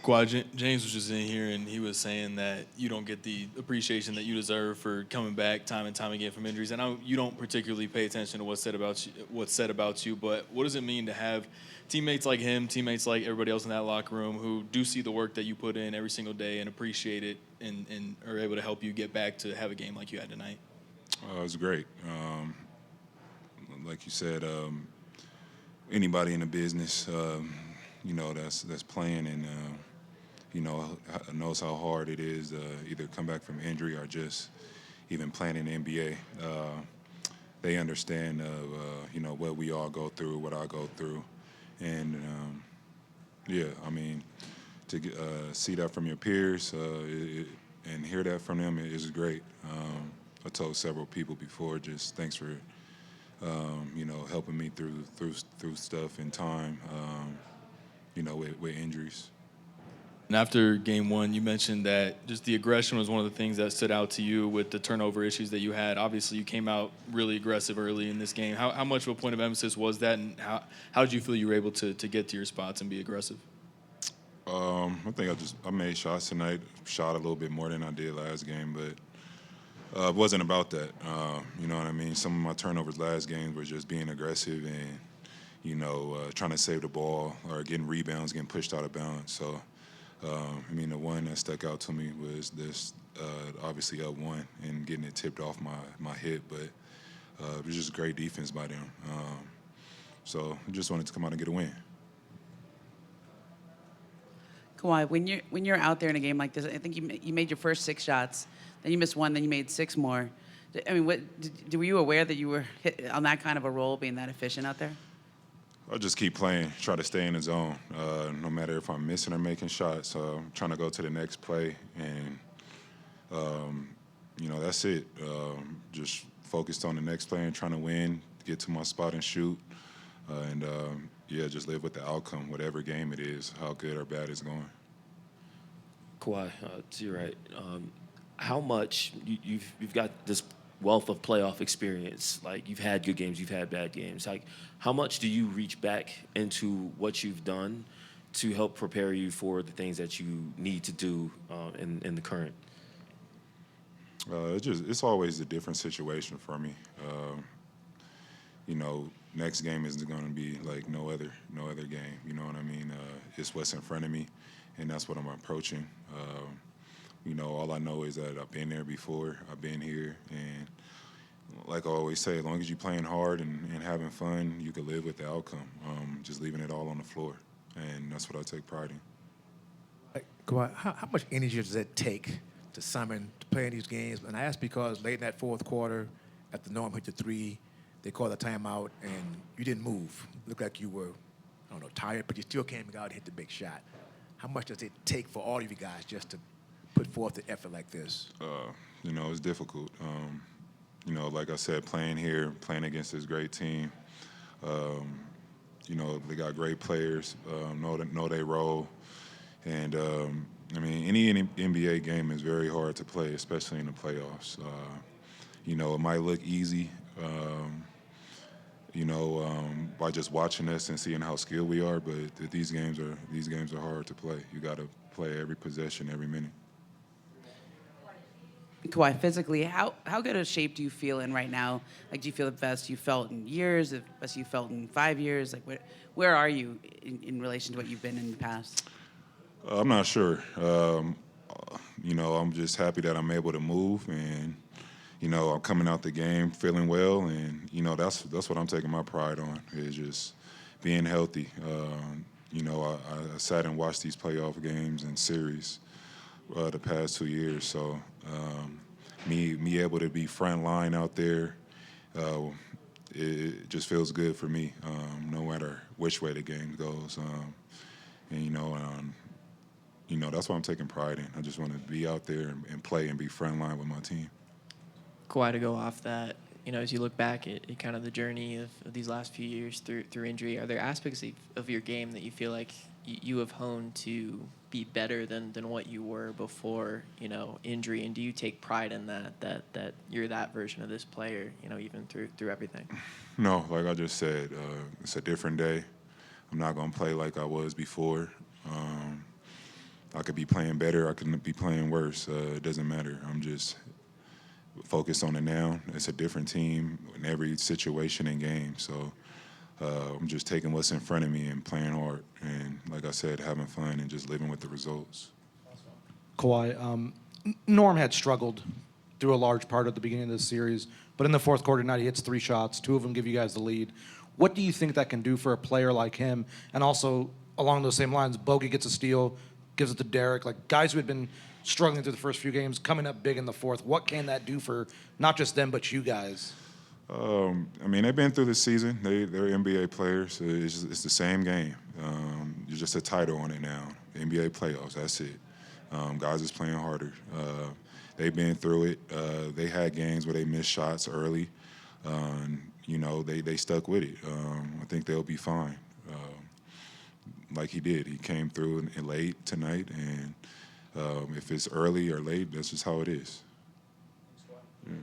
James was just in here, and he was saying that you don't get the appreciation that you deserve for coming back time and time again from injuries. I know you don't particularly pay attention to what's said about you, but what does it mean to have teammates like him, teammates like everybody else in that locker room who do see the work that you put in every single day and appreciate it and are able to help you get back to have a game like you had tonight? It was great. Like you said, anybody in the business, that's playing and knows how hard it is to either come back from injury or just even playing in the NBA. They understand, what we all go through, what I go through, and to see that from your peers and hear that from them is great. I told several people before, just thanks for helping me through stuff in time, with injuries. And after game one, you mentioned that just the aggression was one of the things that stood out to you with the turnover issues that you had. Obviously, you came out really aggressive early in this game. How much of a point of emphasis was that, and how did you feel you were able to get to your spots and be aggressive? I think I made shots tonight, shot a little bit more than I did last game, but it wasn't about that. You know what I mean? Some of my turnovers last game were just being aggressive and, trying to save the ball or getting rebounds, getting pushed out of bounds. So, the one that stuck out to me was this, obviously up one and getting it tipped off my hip, but it was just great defense by them. So I just wanted to come out and get a win. Kawhi, when you're out there in a game like this, I think you made your first 6 shots, then you missed one, then you made 6 more. I mean, were you aware that you were hit on that kind of a role, being that efficient out there? I just keep playing, try to stay in the zone, no matter if I'm missing or making shots. I'm trying to go to the next play, and that's it. Just focused on the next play and trying to win, get to my spot and shoot, and just live with the outcome, whatever game it is, how good or bad it's going. Kawhi, to your right, how much you've got this wealth of playoff experience. Like, you've had good games, you've had bad games. Like, how much do you reach back into what you've done to help prepare you for the things that you need to do in the current? It's always a different situation for me. Next game isn't going to be like no other game. You know what I mean? It's what's in front of me, and that's what I'm approaching. All I know is that I've been there before. I've been here, and like I always say, as long as you're playing hard and having fun, you can live with the outcome. Just leaving it all on the floor, and that's what I take pride in. Kawhi, how much energy does it take to summon to play in these games? And I ask because late in that fourth quarter, after Norm hit the 3, they called a timeout, and you didn't move. It looked like you were, tired, but you still came out and hit the big shot. How much does it take for all of you guys just to put forth the effort like this? It's difficult. Like I said, playing here, playing against this great team, they got great players, know their role. And, any NBA game is very hard to play, especially in the playoffs. It might look easy, by just watching us and seeing how skilled we are, but these games are hard to play. You got to play every possession, every minute. Kawhi, physically, how good a shape do you feel in right now? Like, do you feel the best you felt in years, the best you felt in 5 years? Like, where are you in relation to what you've been in the past? I'm not sure. I'm just happy that I'm able to move, and I'm coming out the game feeling well, and that's what I'm taking my pride on, is just being healthy. I sat and watched these playoff games and series the past 2 years, so me able to be front line out there, it just feels good for me, no matter which way the game goes. That's what I'm taking pride in. I just want to be out there and play and be front line with my team. Kawhi, to go off that, as you look back at kind of the journey of these last few years through injury, are there aspects of your game that you feel like you have honed to be better than what you were before, injury? And do you take pride in that you're that version of this player, even through everything? No, like I just said, it's a different day. I'm not going to play like I was before. I could be playing better. I could be playing worse. It doesn't matter. I'm just focused on the now. It's a different team in every situation and game. So I'm just taking what's in front of me and playing hard. And like I said, having fun and just living with the results. Kawhi, Norm had struggled through a large part of the beginning of this series, but in the fourth quarter tonight, he hits 3 shots. 2 of them give you guys the lead. What do you think that can do for a player like him? And also, along those same lines, Bogey gets a steal, gives it to Derek. Like, guys who had been struggling through the first few games, coming up big in the fourth. What can that do for not just them, but you guys? I mean, they've been through the season. They're NBA players. It's the same game. There's just a title on it now. NBA playoffs, that's it. Guys is playing harder. They've been through it. They had games where they missed shots early. They stuck with it. I think they'll be fine. Like he did. He came through late tonight, and if it's early or late, that's just how it is. Yeah.